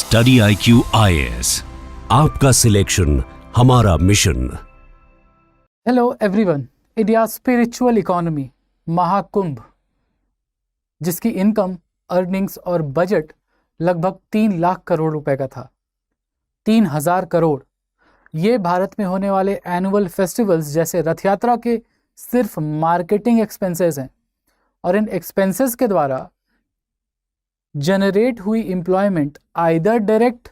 Study IQ IAS, आपका selection हमारा mission. Hello everyone, India spiritual economy Mahakumbh, जिसकी income, earnings और बजट लगभग 3 लाख करोड़ रुपए का था। 3000 करोड़ ये भारत में होने वाले एनुअल फेस्टिवल्स जैसे रथ यात्रा के सिर्फ मार्केटिंग एक्सपेंसेस हैं, और इन एक्सपेंसेस के द्वारा जनरेट हुई एम्प्लॉयमेंट आइदर डायरेक्ट,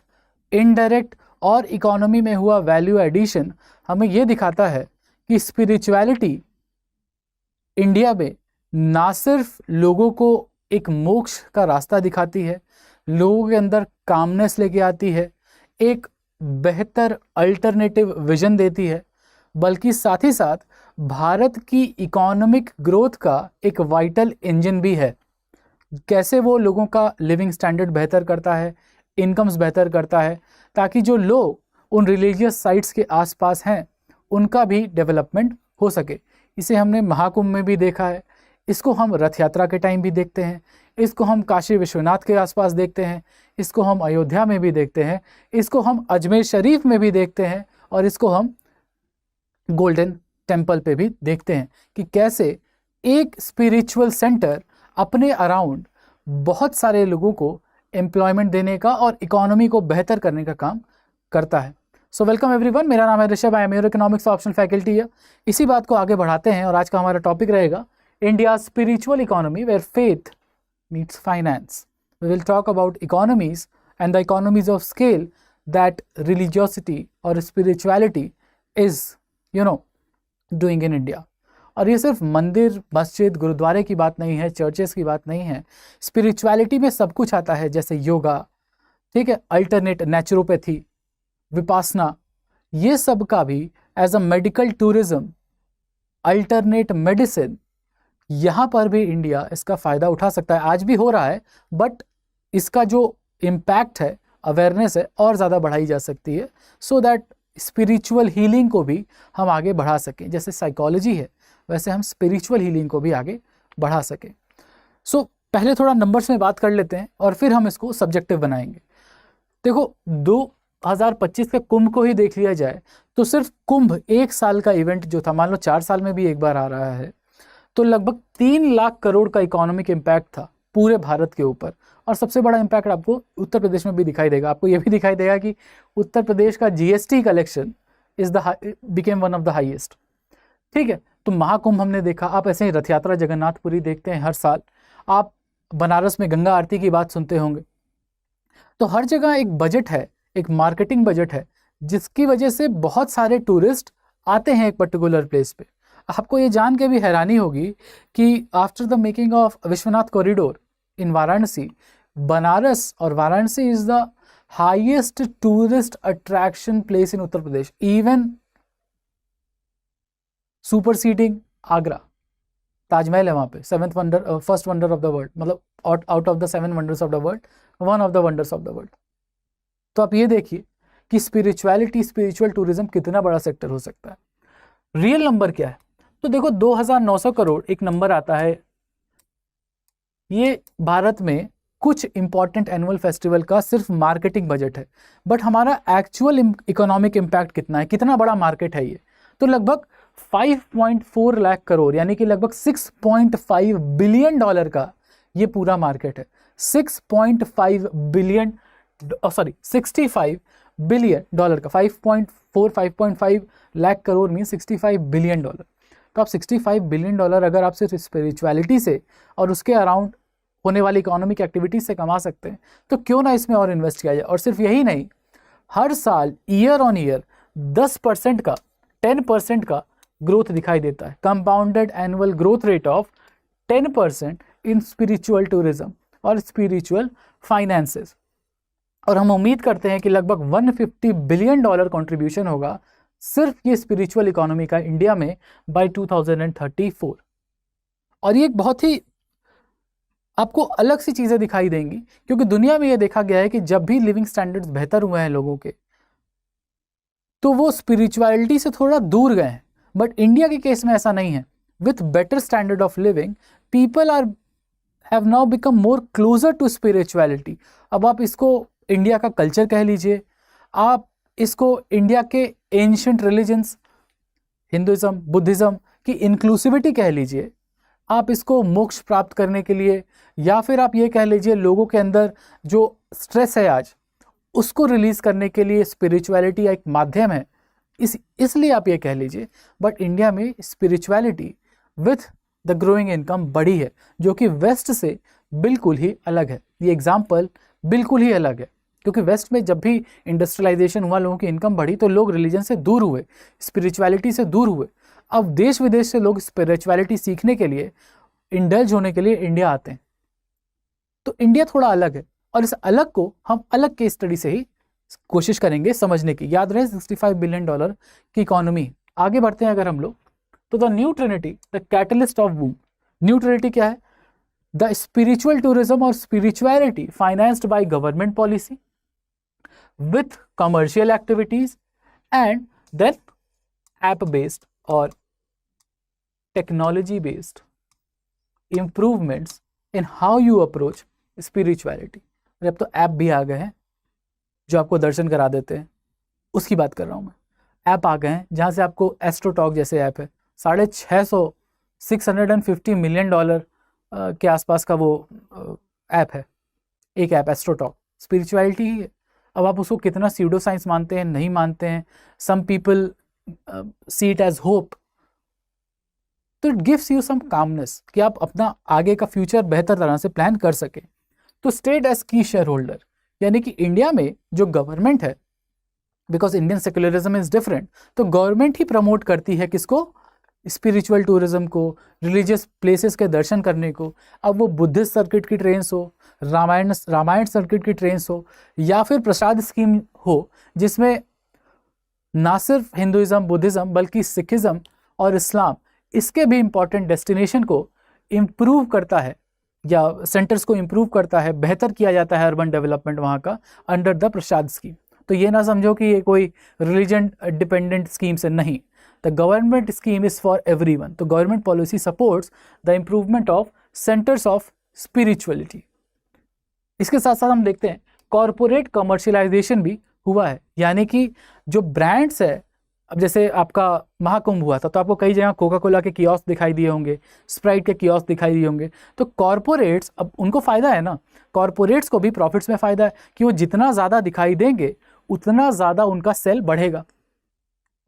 इनडायरेक्ट और इकोनॉमी में हुआ वैल्यू एडिशन हमें यह दिखाता है कि स्पिरिचुअलिटी इंडिया में ना सिर्फ लोगों को एक मोक्ष का रास्ता दिखाती है, लोगों के अंदर कामनेस लेके आती है, एक बेहतर अल्टरनेटिव विजन देती है, बल्कि साथ ही साथ भारत की इकोनॉमिक ग्रोथ का एक वाइटल इंजन भी है। कैसे वो लोगों का लिविंग स्टैंडर्ड बेहतर करता है, इनकम्स बेहतर करता है, ताकि जो लोग उन रिलीजियस साइट्स के आसपास हैं उनका भी डेवलपमेंट हो सके। इसे हमने महाकुंभ में भी देखा है, इसको हम रथ यात्रा के टाइम भी देखते हैं, इसको हम काशी विश्वनाथ के आसपास देखते हैं, इसको हम अयोध्या में भी देखते हैं, इसको हम अजमेर शरीफ में भी देखते हैं, और इसको हम गोल्डन टेम्पल पे भी देखते हैं कि कैसे एक स्पिरिचुअल सेंटर अपने अराउंड बहुत सारे लोगों को एम्प्लॉयमेंट देने का और इकोनॉमी को बेहतर करने का काम करता है। सो वेलकम एवरीवन, मेरा नाम है Rishabh, I am your economics optional faculty है। इसी बात को आगे बढ़ाते हैं और आज का हमारा टॉपिक रहेगा India spiritual economy where faith meets finance. We will talk about economies and the economies of scale that religiosity और spirituality is doing in India. और ये सिर्फ मंदिर, मस्जिद, गुरुद्वारे की बात नहीं है, चर्चेस की बात नहीं है। स्पिरिचुअलिटी में सब कुछ आता है, जैसे योगा, ठीक है, अल्टरनेट नेचुरोपैथी, विपासना, ये सब का भी as a medical tourism, alternate medicine, यहाँ पर भी इंडिया इसका फ़ायदा उठा सकता है। आज भी हो रहा है, बट इसका जो इम्पैक्ट है, अवेयरनेस है, और ज़्यादा बढ़ाई जा सकती है, सो दैट स्पिरिचुअल हीलिंग को भी हम आगे बढ़ा सकें। जैसे साइकोलॉजी है, वैसे हम स्पिरिचुअल हीलिंग को भी आगे बढ़ा सकें। सो पहले थोड़ा नंबर्स में बात कर लेते हैं और फिर हम इसको सब्जेक्टिव बनाएंगे। देखो, 2025 के कुंभ को ही देख लिया जाए तो सिर्फ कुंभ एक साल का इवेंट जो था, मान लो 4 साल में भी एक बार आ रहा है, तो लगभग 3 लाख करोड़ का इकोनॉमिक इम्पैक्ट था पूरे भारत के ऊपर। और सबसे बड़ा इम्पैक्ट आपको उत्तर प्रदेश में भी दिखाई देगा। आपको ये भी दिखाई देगा कि उत्तर प्रदेश का GST collection became one of the highest. ठीक है, तो महाकुंभ हमने देखा। आप ऐसे ही रथ यात्रा जगन्नाथपुरी देखते हैं हर साल। आप बनारस में गंगा आरती की बात सुनते होंगे। तो हर जगह एक बजट है, एक मार्केटिंग बजट है, जिसकी वजह से बहुत सारे टूरिस्ट आते हैं एक पर्टिकुलर प्लेस पे। आपको ये जान के भी हैरानी होगी कि after the making of Vishwanath corridor in Varanasi, Banaras और Varanasi is the highest tourist attraction place in Uttar Pradesh, even superseding Agra. Taj Mahal है वहाँ पे, first wonder of the world, मतलब out of the 7 wonders of the world, one of the wonders of the world. तो आप ये देखिए कि स्पिरिचुअलिटी, स्पिरिचुअल टूरिज्म कितना बड़ा सेक्टर हो सकता है। रियल नंबर क्या है? तो देखो, 2900 करोड़ एक नंबर आता है। ये भारत में कुछ इंपॉर्टेंट एनुअल फेस्टिवल का सिर्फ मार्केटिंग बजट है, बट हमारा एक्चुअल इकोनॉमिक इम्पैक्ट कितना है, कितना बड़ा मार्केट है ये? तो लगभग 5.4 लाख करोड़, यानी कि लगभग 6.5 बिलियन डॉलर का ये पूरा मार्केट है। 65 बिलियन डॉलर का, 5.5 lakh crore mean 65 billion dollar. तो आप 65 बिलियन डॉलर अगर आप सिर्फ स्पिरिचुअलिटी से और उसके अराउंड होने वाली इकोनॉमिक एक्टिविटीज से कमा सकते हैं, तो क्यों ना इसमें और इन्वेस्ट किया जाए। और सिर्फ यही नहीं, हर साल ईयर ऑन ईयर 10% का, 10% का ग्रोथ दिखाई देता है। Compounded annual growth rate of 10% in spiritual tourism और स्पिरिचुअल फाइनेंसेस। और हम उम्मीद करते हैं कि लगभग 150 बिलियन डॉलर कंट्रीब्यूशन होगा सिर्फ ये स्पिरिचुअल इकोनॉमी का इंडिया में बाय 2034। और ये एक बहुत ही आपको अलग सी चीज़ें दिखाई देंगी, क्योंकि दुनिया में ये देखा गया है कि जब भी लिविंग स्टैंडर्ड्स बेहतर हुए हैं लोगों के, तो वो स्पिरिचुअलिटी से थोड़ा दूर गए हैं। बट इंडिया के केस में ऐसा नहीं है। With better standard of living, people have now become more closer to spirituality. अब आप इसको इंडिया का कल्चर कह लीजिए, आप इसको इंडिया के एंशिएंट रिलीजन्स, हिंदुइज्म, बुद्धिज्म की इंक्लूसिविटी कह लीजिए, आप इसको मोक्ष प्राप्त करने के लिए, या फिर आप ये कह लीजिए लोगों के अंदर जो स्ट्रेस है आज उसको रिलीज करने के लिए स्पिरिचुअलिटी एक माध्यम है, इसलिए आप ये कह लीजिए। बट इंडिया में spirituality with the growing income बढ़ी है, जो कि वेस्ट से बिल्कुल ही अलग है। ये एग्जाम्पल बिल्कुल ही अलग है, क्योंकि वेस्ट में जब भी इंडस्ट्रियलाइजेशन हुआ, लोगों की इनकम बढ़ी, तो लोग रिलीजन से दूर हुए, स्पिरिचुअलिटी से दूर हुए। अब देश विदेश से लोग स्पिरिचुअलिटी सीखने के लिए, इंडल्ज होने के लिए इंडिया आते हैं। तो इंडिया थोड़ा अलग है, और इस अलग को हम अलग केस स्टडी से ही कोशिश करेंगे समझने की। याद रहे 65 बिलियन डॉलर की इकोनॉमी। आगे बढ़ते हैं अगर हम लोग, तो the new Trinity, the catalyst of boom. New Trinity क्या है? द स्पिरिचुअल टूरिज्म और spirituality financed by government policy with commercial activities and then app based or technology based improvements in how you approach spirituality। और अब तो app भी आ गए हैं जो आपको दर्शन करा देते हैं, उसकी बात कर रहा हूँ मैं। ऐप आ गए हैं जहाँ से आपको एस्ट्रोटॉक जैसे ऐप है, 650 मिलियन डॉलर के आसपास का वो ऐप है, एक ऐप एस्ट्रोटॉक, स्पिरिचुअलिटी ही है। अब आप उसको कितना सीडो साइंस मानते हैं, नहीं मानते हैं, some people see it as hope, तो it gives you some calmness कि आप अपना आगे का फ्यूचर बेहतर तरह से प्लान कर सके। तो स्टेट एज की शेयर होल्डर, यानी कि इंडिया में जो गवर्नमेंट है, because Indian secularism is different, तो गवर्नमेंट ही प्रमोट करती है किसको? स्पिरिचुअल टूरिज्म को, रिलीजियस प्लेसेस के दर्शन करने को। अब वो बुद्धिस्ट सर्किट की ट्रेन्स हो, रामायण सर्किट की ट्रेन्स हो, या फिर प्रसाद स्कीम हो, जिसमें ना सिर्फ हिंदुइज्म, बुद्धिज्म, बल्कि सिखिज्म और इस्लाम, इसके भी इंपॉर्टेंट डेस्टिनेशन को इम्प्रूव करता है, या सेंटर्स को इम्प्रूव करता है, बेहतर किया जाता है अर्बन डेवलपमेंट वहाँ का अंडर द प्रसाद स्कीम। तो ये ना समझो कि ये कोई रिलीजन डिपेंडेंट स्कीम से नहीं, the government scheme is for everyone. तो government policy supports the improvement of centres of spirituality. इसके साथ साथ हम देखते हैं कॉरपोरेट कमर्शियलाइजेशन भी हुआ है, यानी कि जो ब्रांड्स है, अब जैसे आपका महाकुंभ हुआ था तो आपको कई जगह कोका कोला के कियोस्क दिखाई दिए होंगे, स्प्राइट के कियोस्क दिखाई दिए होंगे। तो कॉरपोरेट्स, अब उनको फ़ायदा है ना, कॉरपोरेट्स को भी प्रॉफिट्स में फ़ायदा है कि वो जितना ज़्यादा दिखाई देंगे उतना ज़्यादा उनका सेल बढ़ेगा,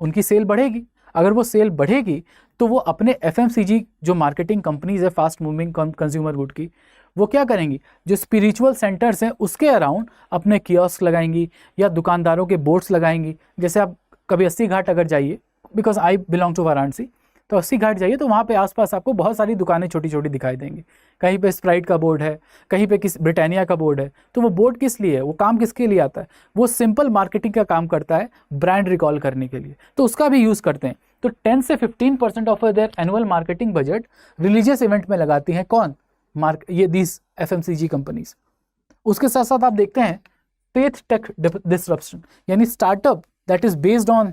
उनकी सेल बढ़ेगी। अगर वो सेल बढ़ेगी तो वो अपने FMCG जो मार्केटिंग कंपनीज है, फास्ट मूविंग कंज्यूमर गुड की, वो क्या करेंगी? जो स्पिरिचुअल सेंटर्स हैं उसके अराउंड अपने कियोस्क लगाएंगी या दुकानदारों के बोर्ड्स लगाएंगी। जैसे आप कभी 80 घाट अगर जाइए, because I belong to Varanasi, तो 80 घाट जाइए तो वहाँ पे आसपास आपको बहुत सारी दुकानें छोटी छोटी दिखाई देंगी। कहीं पे स्प्राइट का बोर्ड है, कहीं पे किस ब्रिटानिया का बोर्ड है। तो वो बोर्ड किस लिए है, वो काम किसके लिए आता है? वो सिंपल मार्केटिंग का काम करता है, ब्रांड रिकॉल करने के लिए, तो उसका भी यूज़ करते हैं। तो 10 से 15% of their annual marketing budget religious event में लगाती हैं। कौन? ये दीज FMCG कंपनीज। उसके साथ साथ आप देखते हैं फेथ टेक डिसरप्शन, यानी startup that is based on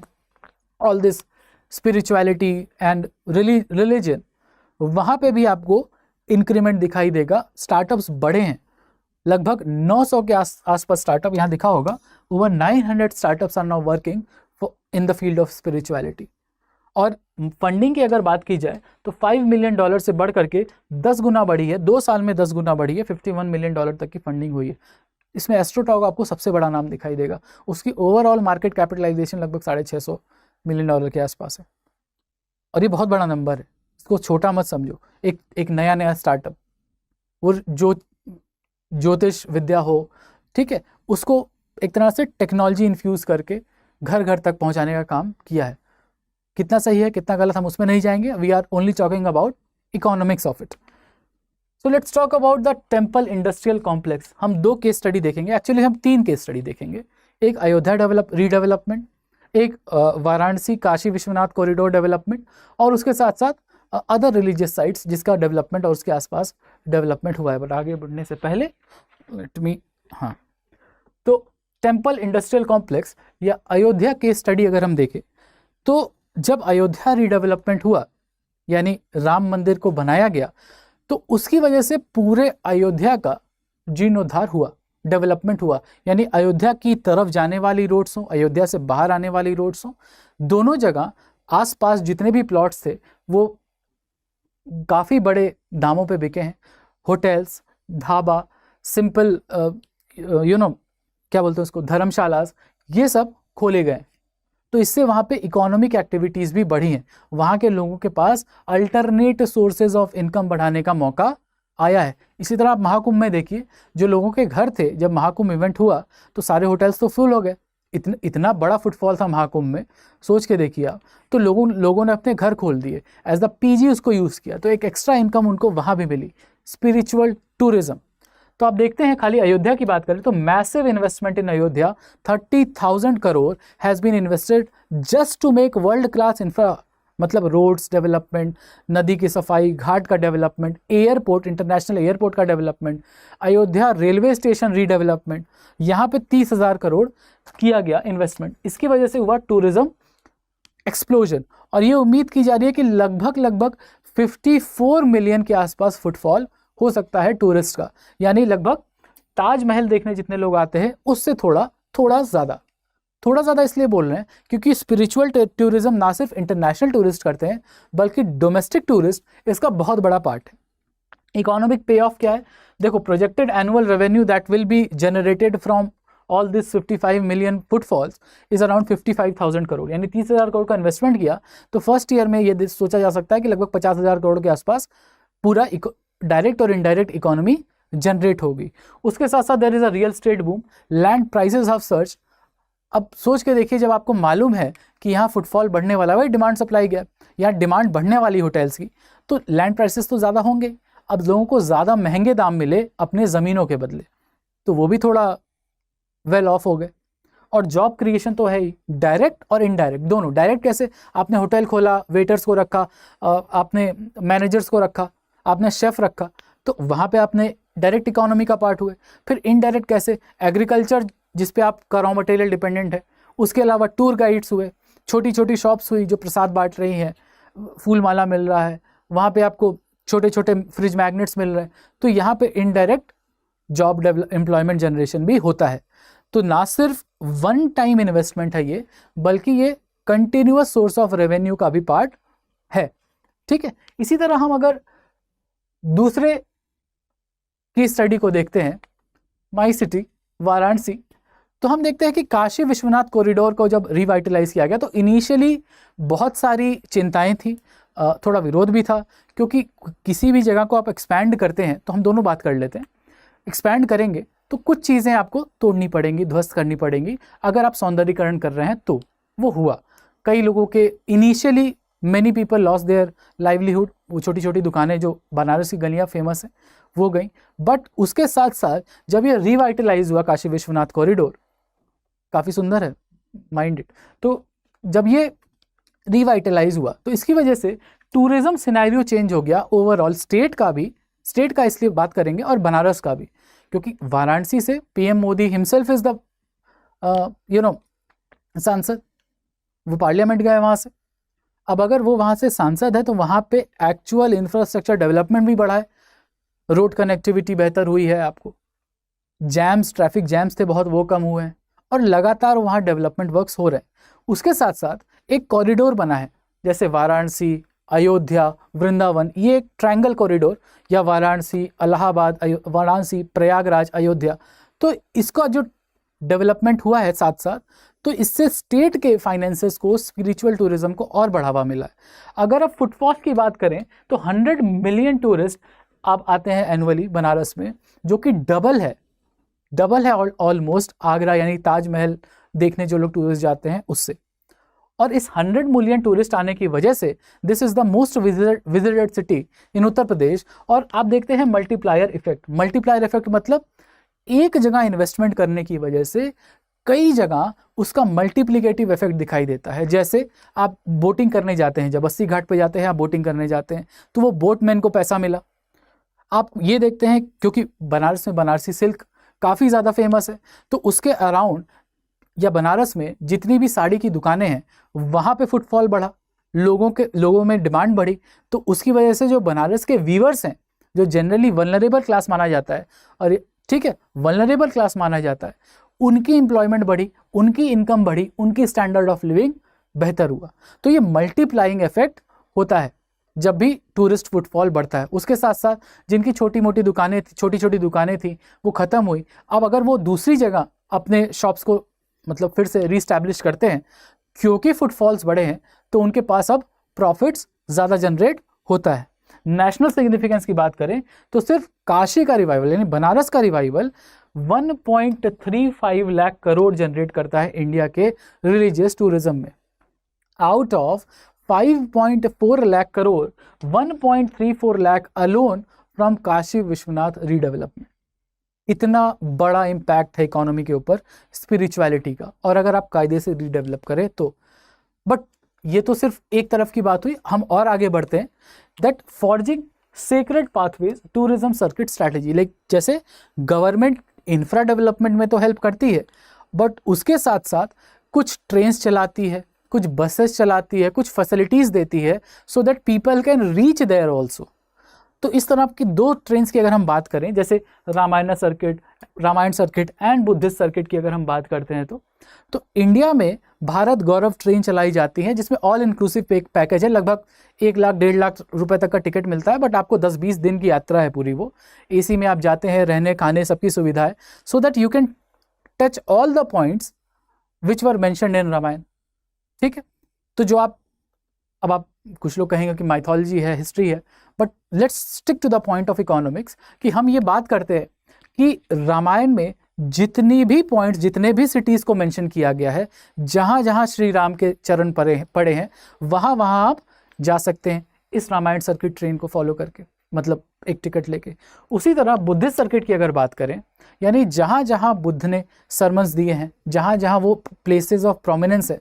all this spirituality and religion, वहाँ पे भी आपको इंक्रीमेंट दिखाई देगा। स्टार्टअप्स बढ़े हैं, लगभग 900 के आसपास स्टार्टअप यहाँ दिखा होगा। Over 900 startups are now working in the field of spirituality. और फंडिंग की अगर बात की जाए तो $5 मिलियन से बढ़ करके 10 गुना बढ़ी है, 2 साल में 10 गुना बढ़ी है, $51 मिलियन तक की फंडिंग हुई है। इसमें एस्ट्रोटॉक आपको सबसे बड़ा नाम दिखाई देगा। उसकी ओवरऑल मार्केट कैपिटलाइजेशन लगभग $650 मिलियन के आसपास है, और ये बहुत बड़ा नंबर है, इसको छोटा मत समझो। एक नया स्टार्टअप, वो जो ज्योतिष विद्या हो, ठीक है, उसको एक तरह से टेक्नोलॉजी इन्फ्यूज़ करके घर घर तक पहुंचाने का काम किया है। कितना सही है कितना गलत हम उसमें नहीं जाएंगे, we are only talking about economics of it. So let's talk about the temple industrial complex. हम 2 केस स्टडी देखेंगे, एक्चुअली हम 3 केस स्टडी देखेंगे। एक अयोध्या रीडेवलपमेंट, एक वाराणसी काशी विश्वनाथ कॉरिडोर डेवलपमेंट, और उसके साथ साथ अदर रिलीजियस साइट्स जिसका डेवलपमेंट और उसके आसपास डेवलपमेंट हुआ है। बट आगे बढ़ने से पहले तो टेम्पल इंडस्ट्रियल कॉम्प्लेक्स या अयोध्या केस स्टडी अगर हम देखें तो जब अयोध्या रीडेवलपमेंट हुआ, यानी राम मंदिर को बनाया गया, तो उसकी वजह से पूरे अयोध्या का जीर्णोद्धार हुआ। डेवलपमेंट हुआ, यानी अयोध्या की तरफ जाने वाली रोड्स हों, अयोध्या से बाहर आने वाली रोड्स हों, दोनों जगह आसपास जितने भी प्लॉट्स थे वो काफ़ी बड़े दामों पे बिके हैं। होटल्स, ढाबा, सिंपल क्या बोलते हैं उसको, धर्मशालास, ये सब खोले गए। तो इससे वहाँ पे इकोनॉमिक एक्टिविटीज़ भी बढ़ी हैं, वहाँ के लोगों के पास अल्टरनेट सोर्सेज ऑफ इनकम बढ़ाने का मौका आया है। इसी तरह आप महाकुंभ में देखिए, जो लोगों के घर थे जब महाकुंभ इवेंट हुआ तो सारे होटल्स तो फुल हो गए, इतना बड़ा फुटफॉल था महाकुंभ में, सोच के देखिए आप। तो लोगों ने अपने घर खोल दिए, एज द पीजी उसको यूज़ किया, तो एक एक्स्ट्रा इनकम उनको वहाँ भी मिली। स्पिरिचुअल टूरिज्म, तो आप देखते हैं खाली अयोध्या की बात करें तो massive investment in Ayodhya, 30,000 crore has been invested just to make world class infra, मतलब रोड्स डेवलपमेंट, नदी की सफाई, घाट का डेवलपमेंट, एयरपोर्ट, इंटरनेशनल एयरपोर्ट का development, Ayodhya railway station redevelopment, यहाँ पे 30,000 करोड़ किया गया इन्वेस्टमेंट। इसकी वजह से हुआ टूरिज्म एक्सप्लोजन, और ये उम्मीद की जा रही है कि लगभग 54 मिलियन के आसपास फुटफॉल हो सकता है टूरिस्ट का, यानी लगभग ताजमहल देखने जितने लोग आते हैं उससे थोड़ा ज़्यादा इसलिए बोल रहे हैं क्योंकि स्पिरिचुअल टूरिज्म ना सिर्फ इंटरनेशनल टूरिस्ट करते हैं बल्कि डोमेस्टिक टूरिस्ट इसका बहुत बड़ा पार्ट है। इकोनॉमिक पे ऑफ क्या है, देखो, projected annual revenue that will be generated from all this 55 million footfalls is around 55,000 crore, यानी 30,000 करोड़ का इन्वेस्टमेंट किया तो फर्स्ट ईयर में ये सोचा जा सकता है कि लगभग 50,000 करोड़ के आसपास पूरा डायरेक्ट और इनडायरेक्ट इकोनॉमी जनरेट होगी। उसके साथ साथ there is a real estate boom, land prices have surge. अब सोच के देखिए, जब आपको मालूम है कि यहाँ फुटफॉल बढ़ने वाला है, वही डिमांड सप्लाई गैप, यहाँ डिमांड बढ़ने वाली होटल्स की, तो लैंड प्राइसेस तो ज़्यादा होंगे। अब लोगों को ज़्यादा महंगे दाम मिले अपने ज़मीनों के बदले, तो वो भी थोड़ा वेल ऑफ हो गए। और जॉब क्रिएशन तो है ही, डायरेक्ट और इनडायरेक्ट दोनों। डायरेक्ट कैसे, आपने होटल खोला, वेटर्स को रखा, आपने मैनेजर्स को रखा, आपने शेफ रखा, तो वहाँ पे आपने डायरेक्ट इकोनॉमी का पार्ट हुए। फिर इनडायरेक्ट कैसे, एग्रीकल्चर जिस पे आपका रॉ मटेरियल डिपेंडेंट है, उसके अलावा टूर गाइड्स हुए, छोटी छोटी शॉप्स हुई जो प्रसाद बांट रही हैं, फूल माला मिल रहा है, वहाँ पे आपको छोटे छोटे फ्रिज मैग्नेट्स मिल रहे हैं, तो यहाँ पे इनडायरेक्ट जॉब एम्प्लॉयमेंट जनरेशन भी होता है। तो ना सिर्फ वन टाइम इन्वेस्टमेंट है ये, बल्कि ये कंटिन्यूअस सोर्स ऑफ रेवेन्यू का भी पार्ट है। ठीक है, इसी तरह हम अगर दूसरे की स्टडी को देखते हैं, माई सिटी वाराणसी, तो हम देखते हैं कि काशी विश्वनाथ कॉरिडोर को जब रिवाइटलाइज किया गया तो इनिशियली बहुत सारी चिंताएं थी, थोड़ा विरोध भी था, क्योंकि किसी भी जगह को आप एक्सपैंड करते हैं तो हम दोनों बात कर लेते हैं। एक्सपैंड करेंगे तो कुछ चीज़ें आपको तोड़नी पड़ेंगी, ध्वस्त करनी पड़ेंगी, अगर आप सौंदर्यीकरण कर रहे हैं तो। वो हुआ, कई लोगों के initially many people loss their livelihood, वो छोटी छोटी दुकानें जो बनारस की गलियाँ फेमस हैं वो गई। बट उसके साथ साथ जब ये रिवाइटलाइज हुआ काशी विश्वनाथ कॉरिडोर, काफ़ी सुंदर है, माइंड इट, तो जब ये रिवाइटलाइज हुआ तो इसकी वजह से टूरिज्म सिनेरियो चेंज हो गया ओवरऑल, स्टेट का इसलिए बात करेंगे और बनारस का भी, क्योंकि वाराणसी से PM Modi himself is the सांसद, वो पार्लियामेंट गए वहाँ से। अब अगर वो वहाँ से सांसद है तो वहाँ पे एक्चुअल इंफ्रास्ट्रक्चर डेवलपमेंट भी बढ़ा है, रोड कनेक्टिविटी बेहतर हुई है, आपको जैम्स, ट्रैफिक जैम्स थे बहुत, वो कम हुए हैं, और लगातार वहाँ डेवलपमेंट वर्क्स हो रहे हैं। उसके साथ साथ एक कॉरिडोर बना है, जैसे वाराणसी, अयोध्या, वृंदावन, ये एक ट्रायंगल कॉरिडोर, या वाराणसी, इलाहाबाद, वाराणसी, प्रयागराज, अयोध्या, तो इसका जो डेवलपमेंट हुआ है साथ साथ, तो इससे स्टेट के फाइनेंसेस को, स्पिरिचुअल टूरिज्म को और बढ़ावा मिला है। अगर आप फुटफॉल की बात करें तो 100 मिलियन टूरिस्ट आप आते हैं एनुअली बनारस में, जो कि डबल है ऑलमोस्ट आगरा यानी ताजमहल देखने जो लोग टूरिस्ट जाते हैं उससे। और इस 100 मिलियन टूरिस्ट आने की वजह से this is the most visited city in Uttar Pradesh. और आप देखते हैं मल्टीप्लायर इफेक्ट मतलब एक जगह इन्वेस्टमेंट करने की वजह से कई जगह उसका मल्टीप्लिकेटिव इफेक्ट दिखाई देता है। जैसे आप बोटिंग करने जाते हैं, जब अस्सी घाट पे जाते हैं, आप बोटिंग करने जाते हैं, तो वो बोटमैन को पैसा मिला। आप ये देखते हैं क्योंकि बनारस में बनारसी सिल्क काफ़ी ज़्यादा फेमस है, तो उसके अराउंड या बनारस में जितनी भी साड़ी की दुकानें हैं वहाँ पे फुटफॉल बढ़ा, लोगों में डिमांड बढ़ी, तो उसकी वजह से जो बनारस के वीवर्स हैं, जो जनरली वल्नरेबल क्लास माना जाता है, और ठीक है, वल्नरेबल क्लास माना जाता है, उनकी एम्प्लॉयमेंट बढ़ी, उनकी इनकम बढ़ी, उनकी स्टैंडर्ड ऑफ लिविंग बेहतर हुआ। तो ये मल्टीप्लाइंग इफेक्ट होता है जब भी टूरिस्ट फुटफॉल बढ़ता है। उसके साथ साथ जिनकी छोटी छोटी दुकानें थी वो ख़त्म हुई, अब अगर वो दूसरी जगह अपने शॉप्स को मतलब फिर से रीस्टैब्लिश करते हैं, क्योंकि फुटफॉल्स बढ़े हैं तो उनके पास अब प्रॉफिट्स ज़्यादा जनरेट होता है। नेशनल सिग्निफिकेंस की बात करें तो सिर्फ काशी का रिवाइवल यानी बनारस का रिवाइवल 1.35 लाख करोड़ जनरेट करता है इंडिया के रिलीजियस टूरिज्म में। Out of 5.4 lakh crore 1.34 lakh alone from Kashi Vishwanath redevelopment. इतना बड़ा इम्पैक्ट है इकोनॉमी के ऊपर स्पिरिचुअलिटी का, और अगर आप कायदे से रीडेवलप करें तो। बट ये तो सिर्फ एक तरफ की बात हुई, हम और आगे बढ़ते हैं। That forging sacred pathways tourism circuit strategy, like जैसे गवर्नमेंट इंफ्रा डेवलपमेंट में तो हेल्प करती है, बट उसके साथ साथ कुछ ट्रेन्स चलाती है, कुछ बसेस चलाती है, कुछ फैसिलिटीज़ देती है so that people can reach there also. तो इस तरह की दो ट्रेन्स की अगर हम बात करें, जैसे Ramayan circuit and Buddhist circuit की अगर हम बात करते हैं तो इंडिया में भारत गौरव ट्रेन चलाई जाती है, जिसमें ऑल इंक्लूसिव पैकेज है, लगभग 1 लाख 1.5 लाख रुपए तक का टिकट मिलता है, बट आपको 10-20 दिन की यात्रा है पूरी, वो एसी में आप जाते हैं, रहने खाने सबकी सुविधा है, so that you can touch all the points which were mentioned in Ramayan. ठीक है, तो जो आप कुछ लोग कहेंगे कि माइथोलॉजी है, हिस्ट्री है, but let's stick to the point of economics कि हम ये बात करते हैं कि रामायण में जितनी भी पॉइंट्स, जितने भी सिटीज़ को मेंशन किया गया है, जहाँ जहाँ श्री राम के चरण पड़े हैं वहाँ वहाँ आप जा सकते हैं इस रामायण सर्किट ट्रेन को फॉलो करके, मतलब एक टिकट लेके। उसी तरह बुद्धिस्ट सर्किट की अगर बात करें, यानी जहाँ जहाँ बुद्ध ने सरमन्स दिए हैं, जहाँ जहाँ वो प्लेसेस ऑफ प्रोमिनेंस है,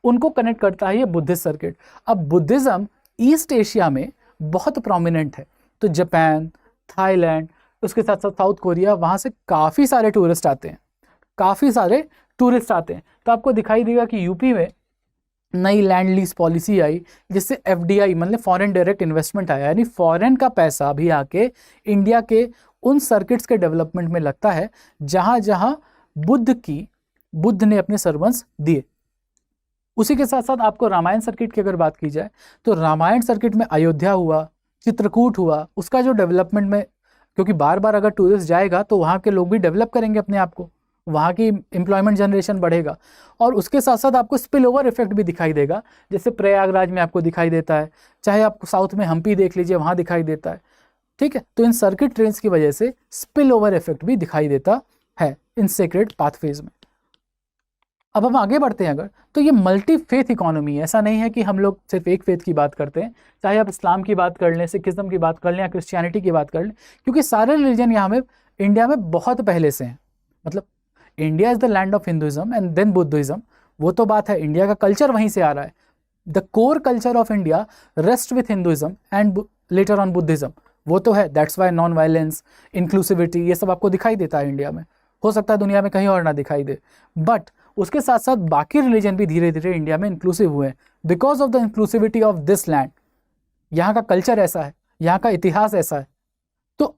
उनको कनेक्ट करता है ये बुद्धिस्ट सर्किट। अब बुद्धिज़्म ईस्ट एशिया में बहुत प्रोमिनेंट है, तो जापान, थाईलैंड, उसके साथ साथ साउथ कोरिया, वहाँ से काफ़ी सारे टूरिस्ट आते हैं, तो आपको दिखाई देगा कि यूपी में नई लैंड लीज पॉलिसी आई, जिससे FDI मतलब फॉरेन डायरेक्ट इन्वेस्टमेंट आया, यानी फॉरेन का पैसा भी आके इंडिया के उन सर्किट्स के डेवलपमेंट में लगता है जहाँ जहाँ बुद्ध ने अपने सर्मन्स दिए। उसी के साथ साथ आपको रामायण सर्किट की अगर बात की जाए तो रामायण सर्किट में अयोध्या हुआ, चित्रकूट हुआ, उसका जो डेवलपमेंट में, क्योंकि बार बार अगर टूरिस्ट जाएगा तो वहाँ के लोग भी डेवलप करेंगे अपने आप को, वहाँ की एम्प्लॉयमेंट जनरेशन बढ़ेगा, और उसके साथ साथ आपको स्पिल ओवर इफेक्ट भी दिखाई देगा, जैसे प्रयागराज में आपको दिखाई देता है, चाहे आप साउथ में हम्पी देख लीजिए, वहाँ दिखाई देता है। ठीक है, तो इन सर्किट ट्रेन्स की वजह से स्पिल ओवर इफेक्ट भी दिखाई देता है इन सेक्रेड पाथवेज में। अब हम आगे बढ़ते हैं अगर, तो ये मल्टी फेथ इकोनॉमी है। ऐसा नहीं है कि हम लोग सिर्फ एक फेथ की बात करते हैं, चाहे आप इस्लाम की बात कर लें, सिखिज्म की बात कर लें या क्रिश्चियनिटी की बात कर लें, क्योंकि सारे रिलीजन यहाँ में इंडिया में बहुत पहले से हैं। मतलब India is the land of Hinduism and then Buddhism, वो तो बात है, इंडिया का कल्चर वहीं से आ रहा है। The core culture of India rest with Hinduism and later on Buddhism, वो तो है। That's why non violence, inclusivity, ये सब आपको दिखाई देता है इंडिया में। हो सकता है दुनिया में कहीं और ना दिखाई दे, बट उसके साथ साथ बाकी रिलीजन भी धीरे धीरे इंडिया में इंक्लूसिव हुए हैं because of the inclusivity of this land. यहाँ का कल्चर ऐसा है, यहाँ का इतिहास ऐसा है। तो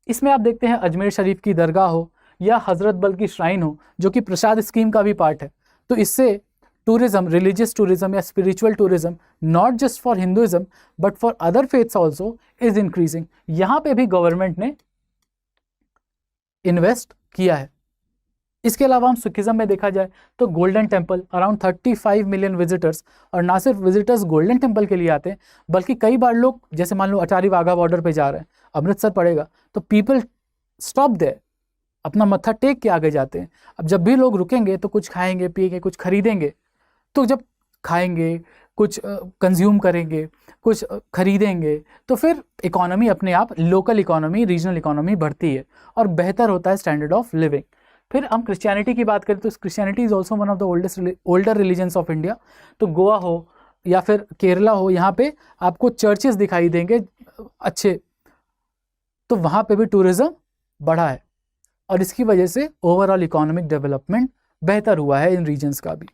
इसमें आप देखते हैं अजमेर शरीफ की दरगाह हो या हजरत बल की श्राइन हो, जो कि प्रसाद स्कीम का भी पार्ट है। तो इससे टूरिज्म, रिलीजियस टूरिज्म या spiritual tourism, not just for Hinduism but for other faiths also is increasing. यहाँ पे भी गवर्नमेंट ने इन्वेस्ट किया है। इसके अलावा हम सिखिज्म में देखा जाए तो golden temple, around 35 million visitors, और ना सिर्फ विजिटर्स गोल्डन टेम्पल के लिए आते हैं, बल्कि कई बार लोग, जैसे मान लो अटारी वाघा बॉर्डर पे जा रहे हैं, अमृतसर पड़ेगा, तो पीपल स्टॉप देयर, अपना मत्था टेक के आगे जाते हैं। अब जब भी लोग रुकेंगे तो कुछ खाएंगे, पिएंगे, कुछ खरीदेंगे, तो जब खाएंगे, कुछ कंज्यूम करेंगे, कुछ खरीदेंगे, तो फिर इकोनॉमी अपने आप, लोकल इकोनॉमी, रीजनल इकोनॉमी बढ़ती है और बेहतर होता है स्टैंडर्ड ऑफ लिविंग। फिर हम क्रिश्चियनिटी की बात करें तो Christianity is also one of the older religions of India. तो गोवा हो या फिर केरला हो, यहाँ पे आपको चर्चेस दिखाई देंगे अच्छे, तो वहाँ पे भी टूरिज्म बढ़ा है और इसकी वजह से ओवरऑल इकोनॉमिक डेवलपमेंट बेहतर हुआ है इन रीजन्स का भी।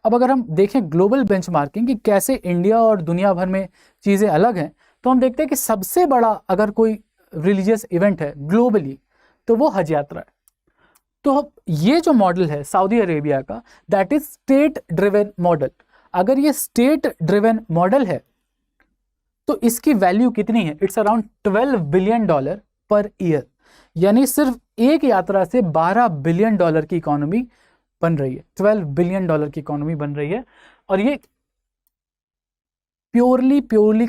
अब अगर हम देखें ग्लोबल बेंचमार्किंग कि कैसे इंडिया और दुनिया भर में चीज़ें अलग हैं, तो हम देखते हैं कि सबसे बड़ा अगर कोई रिलीजियस इवेंट है ग्लोबली तो वो हज यात्रा है। तो ये जो मॉडल है सऊदी अरेबिया का, that is state driven model. अगर ये स्टेट ड्रिवन मॉडल है तो इसकी वैल्यू कितनी है? It's around $12 billion per year, यानी सिर्फ एक यात्रा से $12 बिलियन की इकोनॉमी बन रही है। $12 बिलियन की इकोनॉमी बन रही है, और ये प्योरली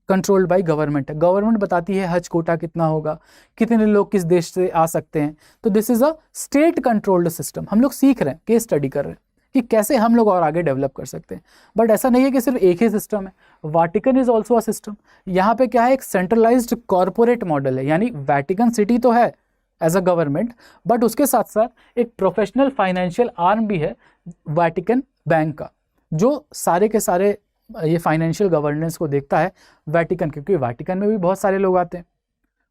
कंट्रोल्ड बाय गवर्नमेंट है। गवर्नमेंट बताती है हज कोटा कितना होगा, कितने लोग किस देश से आ सकते हैं। तो this is a state controlled system. हम लोग सीख रहे हैं, केस स्टडी कर रहे हैं कि कैसे हम लोग और आगे डेवलप कर सकते हैं। बट ऐसा नहीं है कि सिर्फ एक ही सिस्टम है, Vatican is also a system. यहाँ पे क्या है, एक सेंट्रलाइज्ड कॉर्पोरेट मॉडल है, यानी वेटिकन सिटी तो है एज अ गवर्नमेंट, बट उसके साथ साथ एक प्रोफेशनल फाइनेंशियल आर्म भी है वेटिकन बैंक का, जो सारे के सारे ये फाइनेंशियल गवर्नेंस को देखता है वेटिकन, क्योंकि वेटिकन में भी बहुत सारे लोग आते हैं।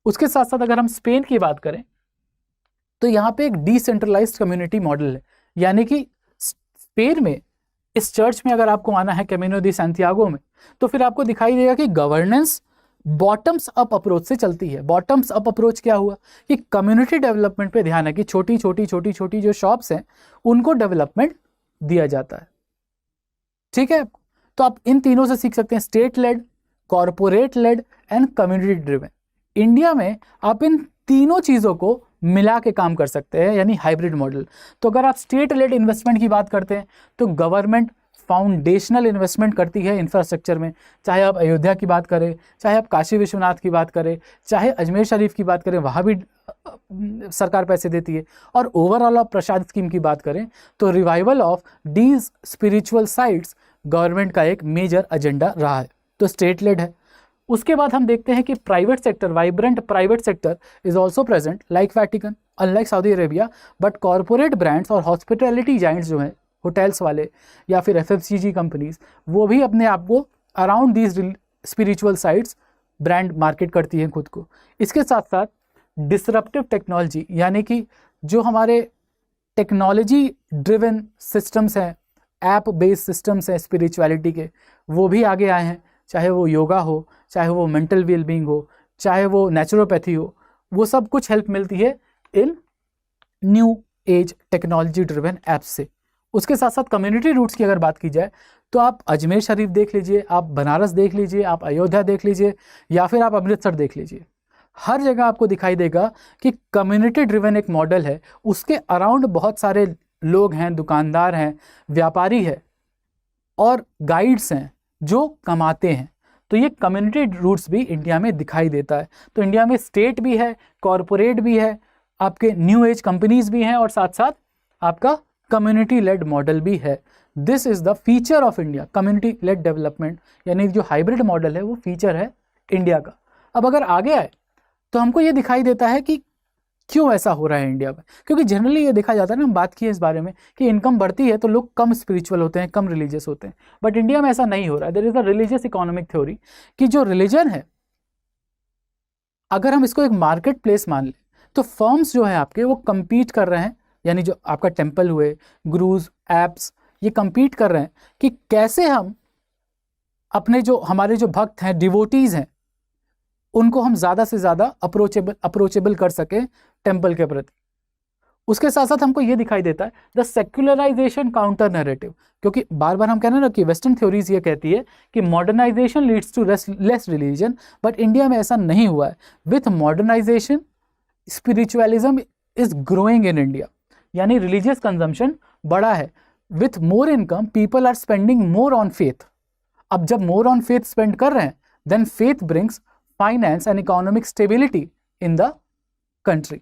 उसके साथ साथ अगर हम स्पेन की बात करें तो यहाँ पे एक डिसेंट्रलाइज्ड कम्युनिटी मॉडल है, यानी कि स्पेन में इस चर्च में अगर आपको आना है कैमिनो दी सैंटियागो में, तो फिर आपको दिखाई देगा कि गवर्नेंस बॉटम्स अप अप्रोच से चलती है। बॉटम्स अप अप्रोच क्या हुआ कि कम्युनिटी डेवलपमेंट पे ध्यान है कि छोटी छोटी जो शॉप्स हैं उनको डेवलपमेंट दिया जाता है। ठीक है, तो आप इन तीनों से सीख सकते हैं, state led, corporate led and community driven. India में आप इन तीनों चीज़ों को मिला के काम कर सकते हैं, यानी हाइब्रिड मॉडल। तो अगर आप स्टेट लेड इन्वेस्टमेंट की बात करते हैं तो गवर्नमेंट फाउंडेशनल इन्वेस्टमेंट करती है इंफ्रास्ट्रक्चर में, चाहे आप अयोध्या की बात करें, चाहे आप काशी विश्वनाथ की बात करें, चाहे अजमेर शरीफ की बात करें, वहाँ भी सरकार पैसे देती है। और ओवरऑल आप प्रसाद स्कीम की बात करें तो revival of these spiritual sites government का एक मेजर एजेंडा रहा है, तो स्टेट लेड है। उसके बाद हम देखते हैं कि private sector, vibrant private sector is also present like Vatican, unlike Saudi Arabia. But corporate brands और हॉस्पिटैलिटी जाइंट्स जो हैं, होटल्स वाले या फिर FMCG कंपनीज, वो भी अपने आप को around these spiritual sites brand market करती हैं खुद को। इसके साथ साथ डिसरप्टिव टेक्नोलॉजी, यानी कि जो हमारे टेक्नोलॉजी ड्रिवन सिस्टम्स हैं, ऐप बेस्ड सिस्टम्स हैं स्पिरिचुअलिटी के, वो भी आगे आए हैं। चाहे वो योगा हो, चाहे वो मेंटल वेलबींग हो, चाहे वो नेचुरोपैथी हो, वो सब कुछ हेल्प मिलती है in new age technology driven apps से। उसके साथ साथ कम्युनिटी रूट्स की अगर बात की जाए तो आप अजमेर शरीफ देख लीजिए, आप बनारस देख लीजिए, आप अयोध्या देख लीजिए, या फिर आप अमृतसर देख लीजिए, हर जगह आपको दिखाई देगा कि कम्युनिटी ड्रिवन एक मॉडल है। उसके अराउंड बहुत सारे लोग हैं, दुकानदार हैं, व्यापारी है और गाइड्स हैं जो कमाते हैं। तो ये कम्युनिटी रूट्स भी इंडिया में दिखाई देता है। तो इंडिया में स्टेट भी है, कॉरपोरेट भी है, आपके न्यू एज कंपनीज भी हैं, और साथ साथ आपका कम्युनिटी लेड मॉडल भी है। This is the feature of India, community lead development, यानी जो हाइब्रिड मॉडल है वो फीचर है इंडिया का। अब अगर आगे आए तो हमको ये दिखाई देता है कि क्यों ऐसा हो रहा है इंडिया में, क्योंकि जनरली ये देखा जाता है ना, हम बात की है इस बारे में कि इनकम बढ़ती है तो लोग कम स्पिरिचुअल होते हैं, कम रिलीजियस होते हैं। बट इंडिया में ऐसा नहीं हो रहा है। There is a religious economic theory कि जो रिलीजन है, अगर हम इसको एक मार्केट प्लेस मान लें तो फर्म्स जो है आपके वो compete कर रहे हैं, यानी जो आपका टेम्पल हुए, गुरुज, एप्स, ये compete कर रहे हैं कि कैसे हम अपने जो हमारे जो भक्त हैं, डिवोटीज हैं, उनको हम ज़्यादा से ज़्यादा अप्रोचेबल कर सकें टेम्पल के प्रति। उसके साथ साथ हमको ये दिखाई देता है द सेक्युलराइजेशन काउंटर नैरेटिव, क्योंकि बार बार हम कह रहे हैं ना कि वेस्टर्न थ्योरीज ये कहती है कि modernization leads to less religion, but India में ऐसा नहीं हुआ है। With modernization spiritualism is growing in India, यानी रिलीजियस कंजम्पशन बढ़ा है। With more income people are spending more on faith. अब जब मोर ऑन फेथ स्पेंड कर रहे हैं, then faith brings finance and economic stability in the country.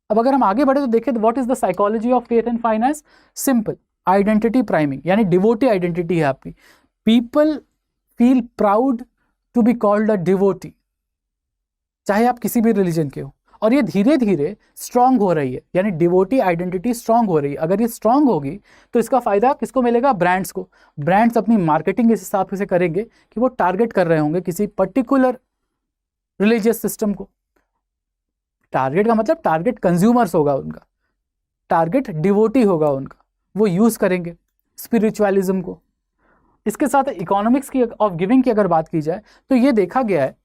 अब अगर हम आगे बढ़े तो देखें तो what is the psychology of faith and finance? Simple, identity priming, यानी डिवोटी आइडेंटिटी है आपकी। People feel proud to be called a devotee, चाहे आप किसी भी रिलीजन के हो, और ये धीरे धीरे स्ट्रांग हो रही है, यानी डिवोटी आइडेंटिटी स्ट्रांग हो रही है। अगर ये स्ट्रांग होगी तो इसका फायदा किसको मिलेगा? ब्रांड्स को। ब्रांड्स अपनी मार्केटिंग इस हिसाब से करेंगे कि वो टारगेट कर रहे होंगे किसी पर्टिकुलर रिलीजियस सिस्टम को। टारगेट का मतलब टारगेट कंज्यूमर्स होगा उनका, टारगेट डिवोटी होगा उनका, वो यूज करेंगे स्पिरिचुअलिज्म को। इसके साथ इकोनॉमिक्स की ऑफ गिविंग की अगर बात की जाए तो ये देखा गया है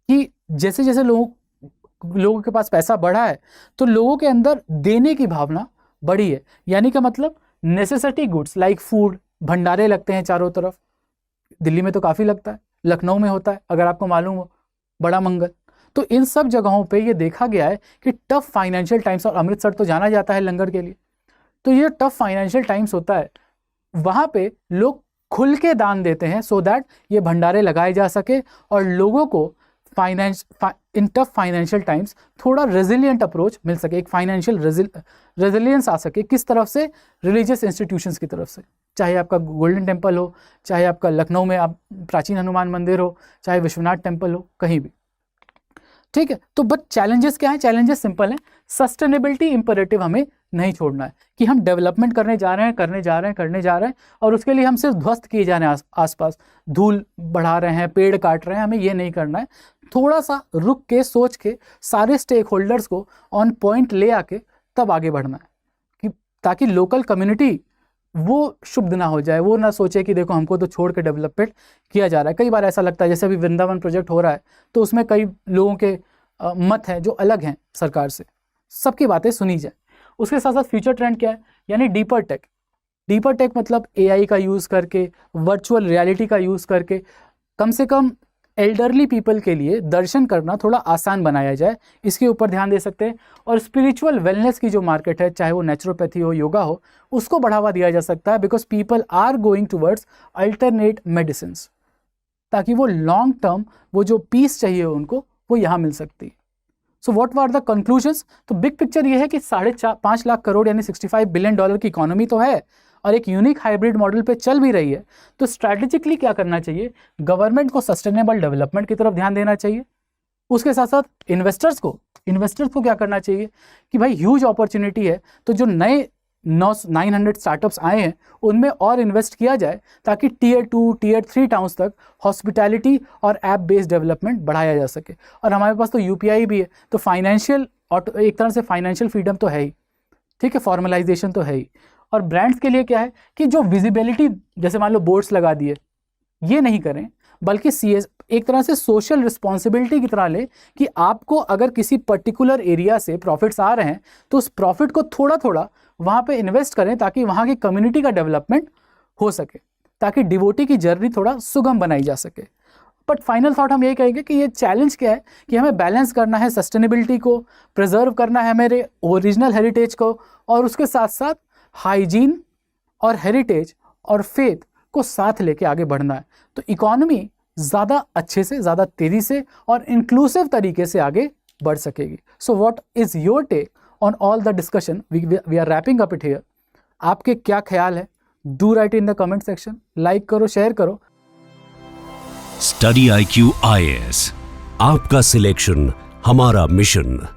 कि जैसे जैसे लोग लोगों के पास पैसा बढ़ा है तो लोगों के अंदर देने की भावना बढ़ी है। यानी कि मतलब नेसेसिटी गुड्स लाइक फूड, भंडारे लगते हैं चारों तरफ। दिल्ली में तो काफ़ी लगता है, लखनऊ में होता है अगर आपको मालूम हो, बड़ा मंगल। तो इन सब जगहों पे ये देखा गया है कि टफ फाइनेंशियल टाइम्स, और अमृतसर तो जाना जाता है लंगर के लिए, तो ये टफ फाइनेंशियल टाइम्स होता है, वहाँ पे लोग खुल के दान देते हैं सो दैट ये भंडारे लगाए जा सके और लोगों को इन टफ फाइनेंशियल टाइम्स थोड़ा रेजिलियंट अप्रोच मिल सके, एक फाइनेंशियल रेजिलियंस आ सके। किस तरफ से? रिलीजियस इंस्टीट्यूशंस की तरफ से, चाहे आपका गोल्डन टेम्पल हो, चाहे आपका लखनऊ में आप प्राचीन हनुमान मंदिर हो, चाहे विश्वनाथ टेम्पल हो, कहीं भी। ठीक है, तो बट चैलेंजेस क्या है? चैलेंजेस सिंपल हैं, सस्टेनेबिलिटी इंपरेटिव हमें नहीं छोड़ना है कि हम डेवलपमेंट करने जा रहे हैं और उसके लिए हम सिर्फ ध्वस्त किए जा रहे हैं, आसपास धूल बढ़ा रहे हैं, पेड़ काट रहे हैं, हमें ये नहीं करना है। थोड़ा सा रुक के सोच के सारे स्टेक होल्डर्स को ऑन पॉइंट ले आके तब आगे बढ़ना है कि ताकि लोकल कम्युनिटी वो शुद्ध ना हो जाए, वो ना सोचे कि देखो हमको तो छोड़ के डेवलपमेंट किया जा रहा है। कई बार ऐसा लगता है, जैसे अभी वृंदावन प्रोजेक्ट हो रहा है तो उसमें कई लोगों के मत हैं जो अलग हैं सरकार से, सबकी बातें सुनी जाए। उसके साथ साथ फ्यूचर ट्रेंड क्या है? यानी डीपर टेक। डीपर टेक मतलब एआई का यूज़ करके, वर्चुअल रियलिटी का यूज़ करके कम से कम एल्डरली पीपल के लिए दर्शन करना थोड़ा आसान बनाया जाए, इसके ऊपर ध्यान दे सकते हैं। और स्पिरिचुअल वेलनेस की जो मार्केट है, चाहे वो नेचुरोपैथी हो, योगा हो, उसको बढ़ावा दिया जा सकता है, because people are going towards alternate medicines, ताकि वो लॉन्ग टर्म वो जो पीस चाहिए उनको वो यहाँ मिल सकती है। So what were the conclusions? तो बिग पिक्चर ये है कि 5.5 लाख करोड़ यानी $65 बिलियन की इकोनॉमी तो है और एक यूनिक हाइब्रिड मॉडल पे चल भी रही है। तो स्ट्रैटेजिकली क्या करना चाहिए? गवर्नमेंट को सस्टेनेबल डेवलपमेंट की तरफ ध्यान देना चाहिए। उसके साथ साथ इन्वेस्टर्स को क्या करना चाहिए कि भाई ह्यूज अपॉर्चुनिटी है, तो जो नए 900 स्टार्टअप्स आए हैं उनमें और इन्वेस्ट किया जाए ताकि टियर 2, टियर 3 टाउन्स तक हॉस्पिटैलिटी और ऐप बेस्ड डेवलपमेंट बढ़ाया जा सके। और हमारे पास तो यूपीआई भी है, तो फाइनेंशियल एक तरह से फाइनेंशियल फ्रीडम तो है ही, ठीक है, फॉर्मलाइजेशन तो है ही। और ब्रांड्स के लिए क्या है कि जो विजिबिलिटी, जैसे मान लो बोर्ड्स लगा दिए, ये नहीं करें, बल्कि एक तरह से सोशल रिस्पॉन्सिबिलिटी की तरह ले कि आपको अगर किसी पर्टिकुलर एरिया से प्रॉफिट्स आ रहे हैं तो उस प्रॉफिट को थोड़ा थोड़ा वहाँ पे इन्वेस्ट करें ताकि वहाँ की कम्युनिटी का डेवलपमेंट हो सके, ताकि डिवोटी की जर्नी थोड़ा सुगम बनाई जा सके। बट फाइनल थॉट हम यही कहेंगे कि ये चैलेंज क्या है कि हमें बैलेंस करना है, सस्टेनेबिलिटी को प्रिजर्व करना है, मेरे ओरिजिनल हेरिटेज को, और उसके साथ साथ हाइजीन और हेरिटेज और फेथ को साथ लेके आगे बढ़ना है। तो इकोनॉमी ज़्यादा अच्छे से, ज़्यादा तेज़ी से और इंक्लूसिव तरीके से आगे बढ़ सकेगी। So what is your take on all the discussion? We are wrapping up it here. आपके क्या ख्याल है? Do write in the comment section, like करो, शेयर करो। स्टडी IQ IAS, आपका सिलेक्शन हमारा मिशन।